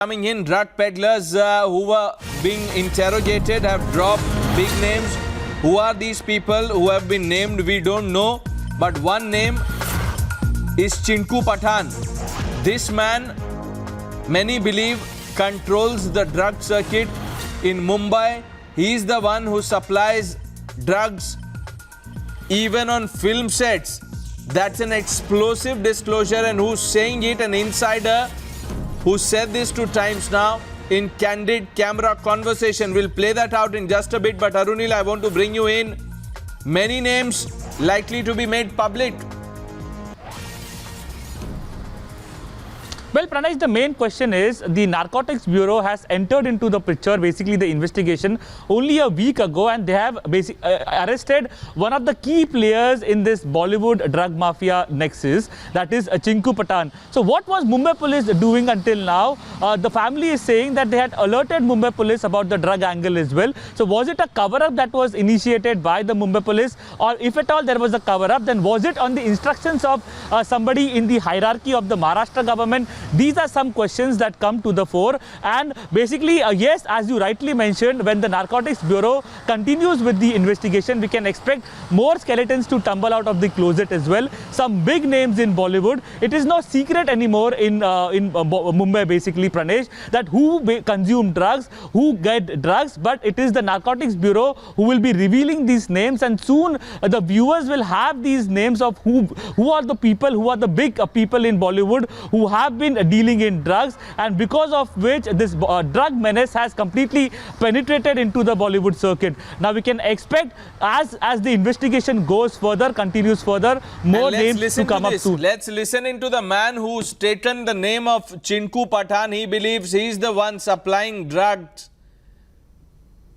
Coming in, drug peddlers who were being interrogated have dropped big names. Who are these people who have been named? We don't know. But one name is Chinku Pathan. This man, many believe, controls the drug circuit in Mumbai. He is the one who supplies drugs even on film sets. That's an explosive disclosure, and who's saying it? An insider who said this to Times Now in candid camera conversation. We'll play that out in just a bit, but Arunil, I want to bring you in. Many names likely to be made public. Well, Pranay, the main question is the Narcotics Bureau has entered into the picture, basically the investigation, only a week ago, and they have arrested one of the key players in this Bollywood drug mafia nexus, that is Chinku Pathan. So what was Mumbai police doing until now? The family is saying that they had alerted Mumbai police about the drug angle as well. So was it a cover-up that was initiated by the Mumbai police, or if at all there was a cover-up, then was it on the instructions of somebody in the hierarchy of the Maharashtra government? These are some questions that come to the fore, and basically yes, as you rightly mentioned, when the Narcotics Bureau continues with the investigation, we can expect more skeletons to tumble out of the closet as well. Some big names in Bollywood. It is no secret anymore in Mumbai, basically, Pranesh, that who consume drugs, who get drugs, but it is the Narcotics Bureau who will be revealing these names, and soon the viewers will have these names of who are the people, who are the big people in Bollywood who have been dealing in drugs, and because of which this drug menace has completely penetrated into the Bollywood circuit. Now we can expect, as the investigation goes further, continues further, more names to come up soon. Let's listen into the man who's taken the name of Chinku Pathan. He believes he's the one supplying drugs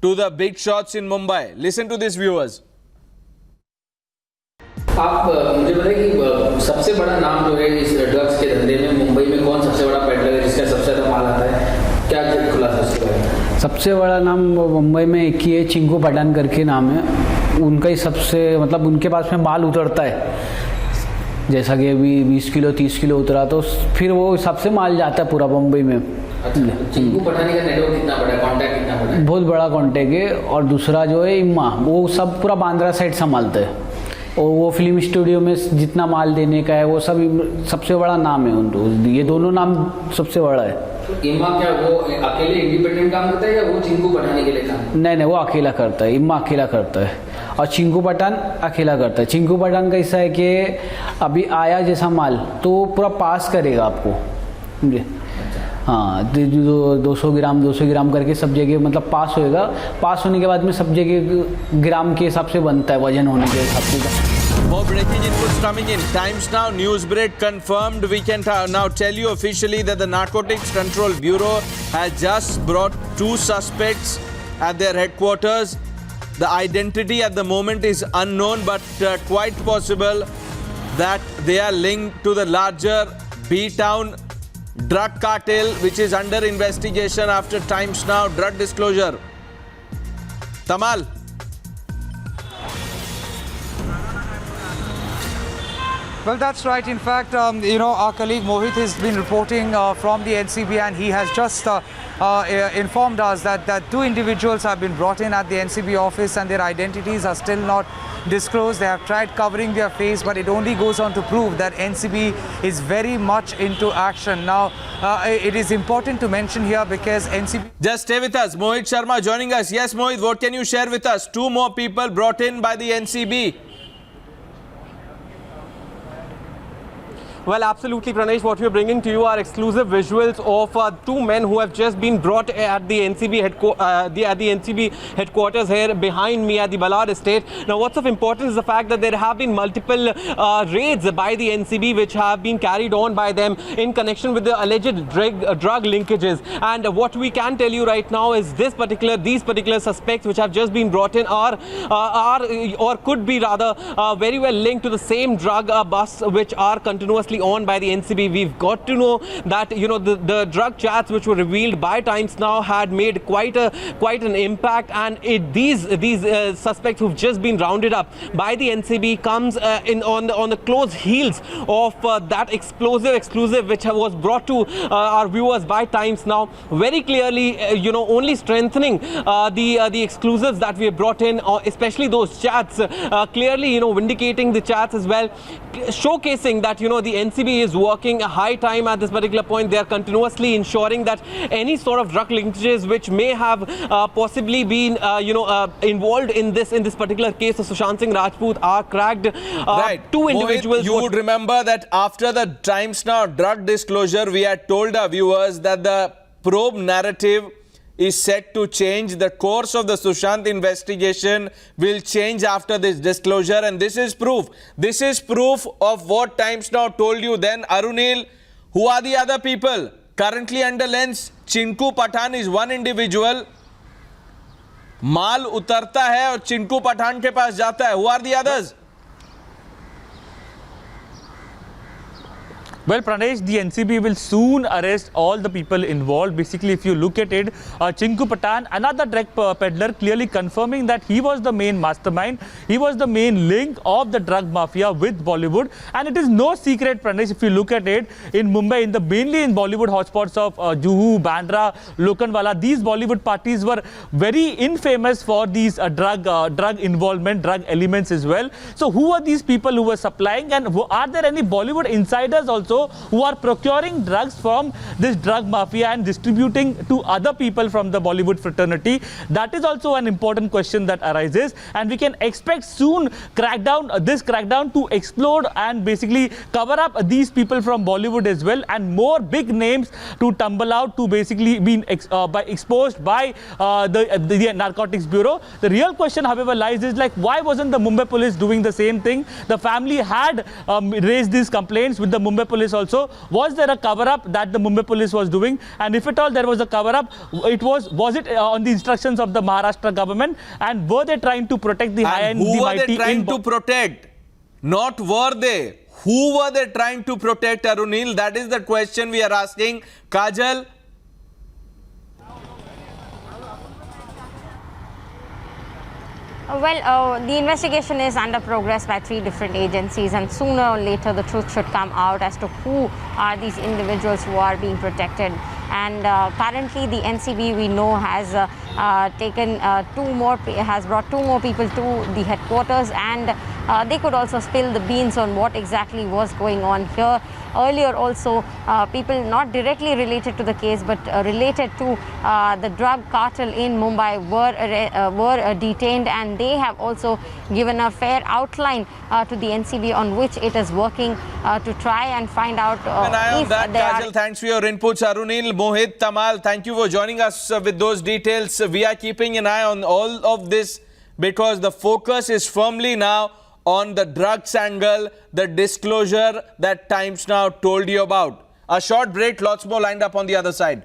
to the big shots in Mumbai. Listen to this, viewers. आप मुझे बताइए कि सबसे बड़ा नाम जो है इस ड्रग्स के धंधे में मुंबई में कौन सबसे बड़ा पेडलर है जिसका सबसे ज़्यादा माल आता है? क्या खुलासा उसके बारे में? सबसे बड़ा नाम मुंबई में एक ही है, चिंकू पठान करके नाम है। उनका ही सबसे मतलब उनके पास में माल उतरता है, जैसा कि अभी 20 किलो 30 किलो उतरा, तो फिर वो सबसे माल जाता है पूरा मुंबई में। अच्छा, चिंकू पठान का नेटवर्क कितना बड़ा है, कॉन्टैक्ट कितना बड़ा है? बहुत बड़ा कॉन्टैक्ट है। और दूसरा जो है इम्मा, वो सब पूरा बांद्रा साइड संभालता है, और वो फिल्म स्टूडियो में जितना माल देने का है वो सब सबसे बड़ा नाम है उनको। ये दोनों नाम सबसे बड़ा है। तो इम्मा क्या वो अकेले इंडिपेंडेंट काम करता है या वो चिंकू पठान के लिए काम? नहीं, वो अकेला करता है। इम्मा अकेला करता है और चिंकू पठान अकेला करता है। चिंकू पठान का ऐसा है कि अभी आया जैसा माल तो पूरा पास करेगा आपको, समझे? हाँ, 200 ग्राम करके सब जगह मतलब पास होएगा। पास होने के बाद में सब जगह ग्राम के हिसाब से बनता है, वजन होने के हिसाब से। More breaking inputs coming in. Times Now news break confirmed. We can now tell you officially that the Narcotics Control Bureau has just brought 2 suspects at their headquarters. The identity at the moment is unknown, but quite possible that they are linked to the larger B-Town drug cartel, which is under investigation after Times Now drug disclosure. Tamal. Well, that's right. In fact, our colleague Mohit has been reporting from the NCB, and he has just informed us that 2 individuals have been brought in at the NCB office, and their identities are still not disclosed. They have tried covering their face, but it only goes on to prove that NCB is very much into action. Now, it is important to mention here because NCB... Just stay with us. Mohit Sharma joining us. Yes, Mohit, what can you share with us? 2 more people brought in by the NCB. Well, absolutely, Pranesh. What we're bringing to you are exclusive visuals of 2 men who have just been brought at the NCB headquarters here behind me at the Ballard estate. Now, what's of importance is the fact that there have been multiple raids by the NCB which have been carried on by them in connection with the alleged drug linkages. And what we can tell you right now is these particular suspects which have just been brought in are or could be rather very well linked to the same drug bust which are continuously firstly on by the NCB. We've got to know that, you know, the drug chats which were revealed by Times Now had made quite an impact, and these suspects who've just been rounded up by the NCB comes on the close heels of that exclusive which was brought to our viewers by Times Now. Very clearly, you know, only strengthening the exclusives that we have brought in, especially those chats, clearly, you know, vindicating the chats as well, showcasing that, you know, the NCB is working a high time at this particular point. They are continuously ensuring that any sort of drug linkages which may have possibly been, involved in this particular case of Sushant Singh Rajput are cracked. Right. Two individuals. Mohit, you would remember that after the Times Now drug disclosure, we had told our viewers that the probe narrative is set to change. The course of the Sushant investigation will change after this disclosure, and this is proof. This is proof of what Times Now told you then. Arunil, who are the other people currently under lens? Chinku Pathan is one individual. माल उतरता है और चिंकू पठान के पास जाता है. Who are the others? Well, Pranesh, the NCB will soon arrest all the people involved. Basically, if you look at it, Chinku Pathan, another drug peddler, clearly confirming that he was the main mastermind. He was the main link of the drug mafia with Bollywood. And it is no secret, Pranesh, if you look at it, in Mumbai, mainly in Bollywood hotspots of Juhu, Bandra, Lokanwala, these Bollywood parties were very infamous for these drug involvement, drug elements as well. So who are these people who were supplying, and are there any Bollywood insiders also who are procuring drugs from this drug mafia and distributing to other people from the Bollywood fraternity? That is also an important question that arises, and we can expect soon this crackdown to explode and basically cover up these people from Bollywood as well, and more big names to tumble out to basically be exposed by the Narcotics Bureau. The real question, however, lies is like, why wasn't the Mumbai police doing the same thing? The family had raised these complaints with the Mumbai police also. Was there a cover-up that the Mumbai police was doing? And if at all there was a cover-up, was it on the instructions of the Maharashtra government? And were they trying to protect the high and the mighty? Who were they trying to protect? Not were they. Who were they trying to protect, Arunil? That is the question we are asking. Kajal? Well, the investigation is under progress by 3 different agencies, and sooner or later the truth should come out as to who are these individuals who are being protected. And currently the NCB, we know, has brought 2 more people to the headquarters, and they could also spill the beans on what exactly was going on here. Earlier also, people not directly related to the case but related to the drug cartel in Mumbai were detained, and they have also given a fair outline to the NCB on which it is working to try and find out if Kajal, thanks for your inputs. Arunil, Mohit, Tamal, thank you for joining us with those details. We are keeping an eye on all of this because the focus is firmly now on the drugs angle, the disclosure that Times Now told you about. A short break, lots more lined up on the other side.